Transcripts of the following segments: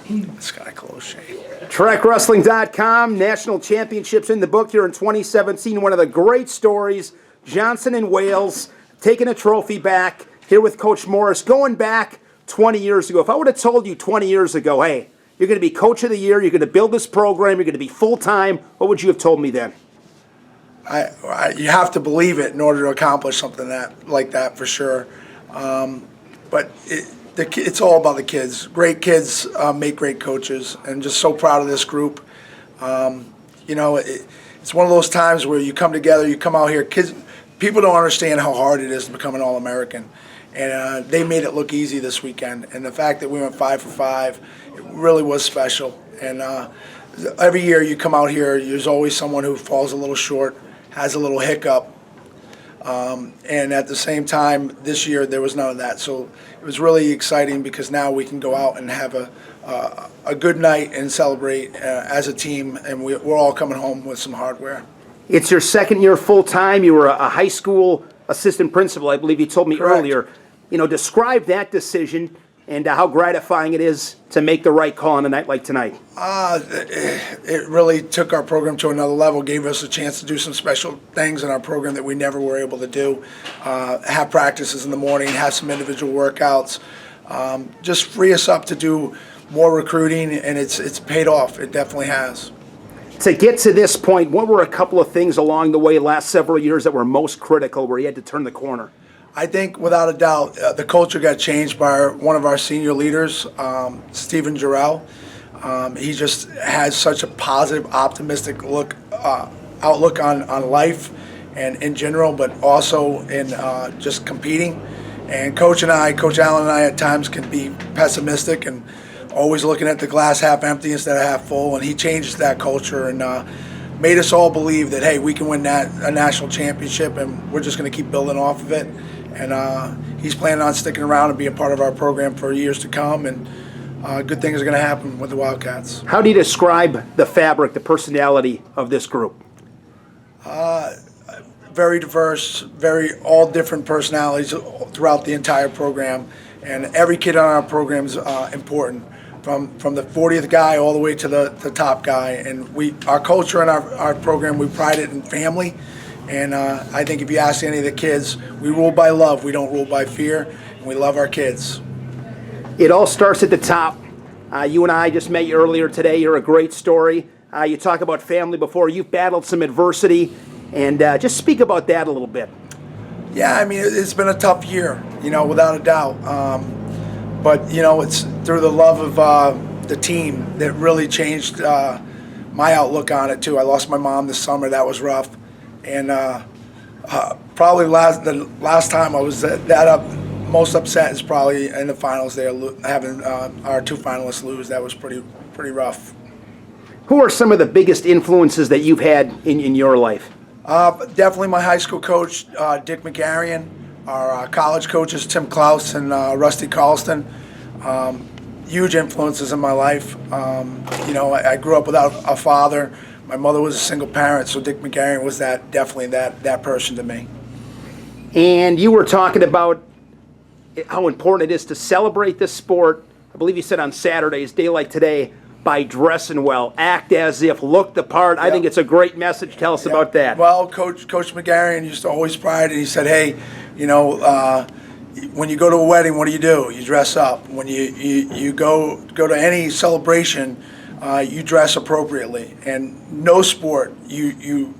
This guy close shave. Trackwrestling.com, national championships in the book here in 2017. One of the great stories, Johnson and Wales taking a trophy back here with Coach Morris, going back 20 years ago. If I would have told you 20 years ago, hey, you're going to be Coach of the Year, you're going to build this program, you're going to be full-time, what would you have told me then? You have to believe it in order to accomplish something like that for sure. But it's all about the kids. Great kids make great coaches, and just so proud of this group. It's one of those times where you come together, you come out here. People don't understand how hard it is to become an All-American, and they made it look easy this weekend. And the fact that we went 5 for 5, it really was special. And every year you come out here, there's always someone who falls a little short, has a little hiccup. And at the same time, this year there was none of that. So it was really exciting because now we can go out and have a good night and celebrate as a team, and we're all coming home with some hardware. It's your second year full-time. You were a high school assistant principal, I believe you told me Correct. earlier. Describe that decision and how gratifying it is to make the right call on a night like tonight. It really took our program to another level, gave us a chance to do some special things in our program that we never were able to do. Have practices in the morning, have some individual workouts, just free us up to do more recruiting, and it's paid off. It definitely has. To get to this point, what were a couple of things along the way last several years that were most critical where you had to turn the corner? I think, without a doubt, the culture got changed by one of our senior leaders, Stephen Jarrell. He just has such a positive, optimistic outlook on life and in general, but also in just competing. And Coach Allen and I at times can be pessimistic and always looking at the glass half empty instead of half full. And he changed that culture and made us all believe that, hey, we can win a national championship, and we're just going to keep building off of it. And he's planning on sticking around and being part of our program for years to come, and good things are going to happen with the Wildcats. How do you describe the fabric, the personality of this group? Very diverse, all different personalities throughout the entire program, and every kid on our program is important, from the 40th guy all the way to the top guy. And our culture in our program, we pride it in family. And I think if you ask any of the kids, we rule by love. We don't rule by fear, and we love our kids. It all starts at the top. You and I just met you earlier today. You're a great story. You talk about family before. You've battled some adversity, and just speak about that a little bit. Yeah, I mean, it's been a tough year, without a doubt. But, it's through the love of the team that really changed my outlook on it, too. I lost my mom this summer. That was rough. And probably the last time I was most upset is probably in the finals there, having our two finalists lose. That was pretty rough. Who are some of the biggest influences that you've had in your life? Definitely my high school coach, Dick McGarian. Our college coaches, Tim Klaus and Rusty Carlston. Huge influences in my life. I grew up without a father. My mother was a single parent, so Dick McGarian was definitely that person to me. And you were talking about how important it is to celebrate this sport. I believe you said on Saturdays, day like today, by dressing well, act as if, look the part. Yep. I think it's a great message. Tell us about that. Well, Coach McGarian used to always pride, and he said, hey, when you go to a wedding, what do? You dress up. When you go to any celebration, you dress appropriately. And no sport, you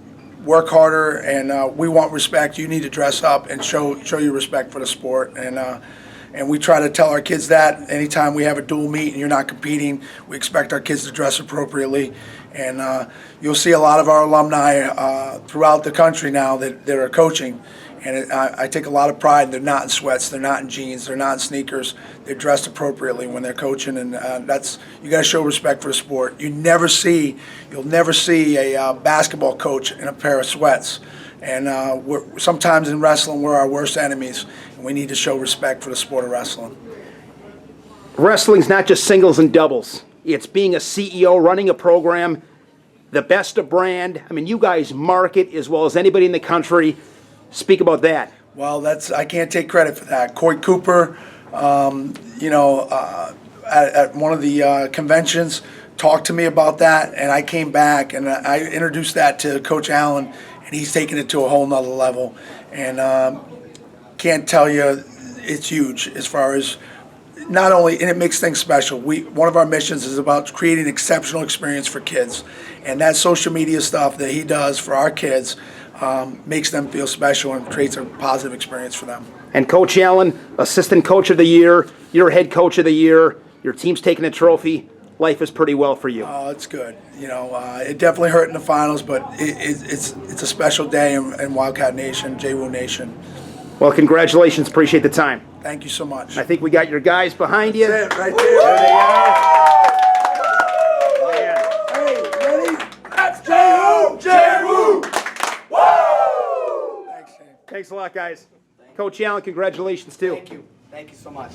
work harder, and we want respect. You need to dress up and show your respect for the sport. And we try to tell our kids that anytime we have a dual meet and you're not competing, we expect our kids to dress appropriately. And you'll see a lot of our alumni throughout the country now that are coaching. And I take a lot of pride. They're not in sweats. They're not in jeans. They're not in sneakers. They're dressed appropriately when they're coaching, and you got to show respect for the sport. You'll never see a basketball coach in a pair of sweats. And sometimes in wrestling, we're our worst enemies, and we need to show respect for the sport of wrestling. Wrestling's not just singles and doubles. It's being a CEO, running a program, the best of brand. I mean, you guys market as well as anybody in the country. Speak about that. Well, I can't take credit for that. Coy Cooper, at one of the conventions, talked to me about that, and I came back and I introduced that to Coach Allen, and he's taken it to a whole nother level. And can't tell you, it's huge as far as not only, and it makes things special. One of our missions is about creating exceptional experience for kids, and that social media stuff that he does for our kids makes them feel special and creates a positive experience for them. And Coach Allen, Assistant Coach of the Year, you're Head Coach of the Year, your team's taking a trophy. Life is pretty well for you. Oh, it's good. You know, it definitely hurt in the finals, but it's a special day in Wildcat Nation, JWU Nation. Well, congratulations. Appreciate the time. Thank you so much. I think we got your guys behind you. That's it, right There there. they are. Hey, ready? That's JWU! Woo! Thanks, Shane. Thanks a lot, guys. Coach Allen, congratulations, too. Thank you. Thank you so much.